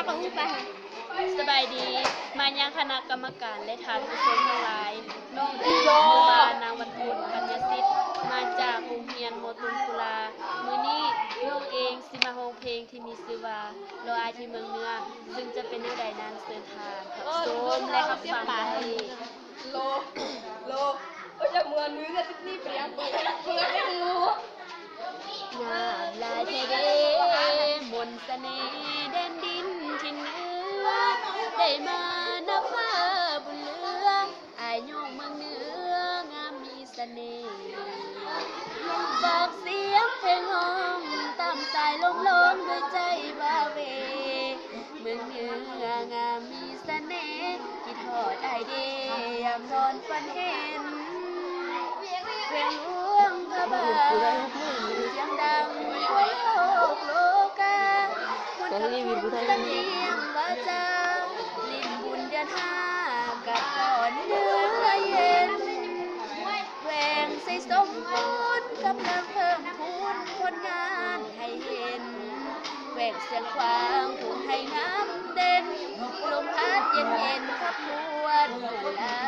ก็อู้ไปสบายดีมายังคณะกรรมการและทานผู้ชมทั้งหลายน้องที่ชื่อว่านางวันพุนปัญญาสิทธิ์มาจากโรงเรียนโมตุนกุลามื้อนี้น้องเองสิมาร้องเพลงที่มีชื่อว่าเราอายที่เมืองเหนือซึ่งจะเป็นแนวใดนั้นเชิญทานรับชมและรับฟังได้ โลโลจะเหมือนมือกันนี่เปรียบเพื่อไม่รู้ งามลายเทเดมนต์เสน่ห์แดนดินที่เหนือได้มานับว่าบุญเหลืออายโยงเมืองเหนืองามมีเสน่ห์ฝากเสียงเพลงห้องตามสายลมลมด้วยใจว่าเวเมืองเหนืองามมีเสน่ห์ที่ทอดอายเดยามนอนฝันเห็นเพลงหลวงพระบาทเสียงดังทั่วโลกโลกาคนขับทุกเสนียงวาจาลิ้นบุญเดือนห้ากับก่อนเนื้อเย็นแหวงใส่สมบูรณ์กำลังเพิ่มพูนผลงานให้เห็นแหวงเสียงควางผูกให้น้ำเด่นลมพัดเย็นเย็นขับพวนลา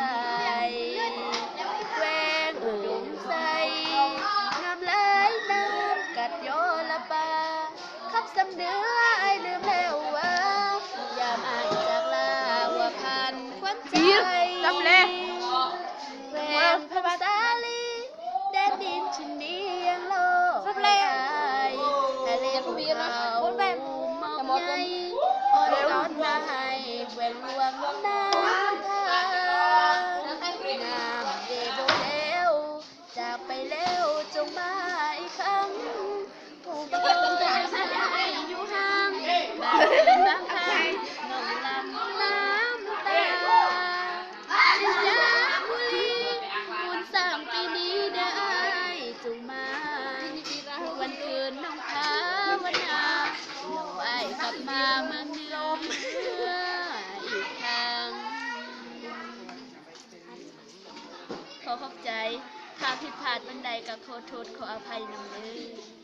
ยแหวงอุดมใสงามหลายน้ำกัดโยละปาขับสำเนื้อไอลืมแล้วว่ายามอ่านจากลาว่าพันควันใจแหวงพระสาลีแดนดินที่มียังโลกไม่อายทะเลภูเขาเมาใหญ่อ่อนซ้อนมาให้แหวงหลวงน้ำทางงามเดโบเดวจากไปแล้วจงมาอีกครั้งผู้บังคับให้อยู่ห่างบางคืนบางครั้งน้องลำน้ำตาสิยาบุรีคุณสร้างปีนี้ได้จงมาวันคืนน้องภาวนาเราไอ้กลับมาเมืองเหนืออีกครั้งขอขอบใจถ้าผิดพลาดบันใดก็ขอโทษขออภัยนำเด้อ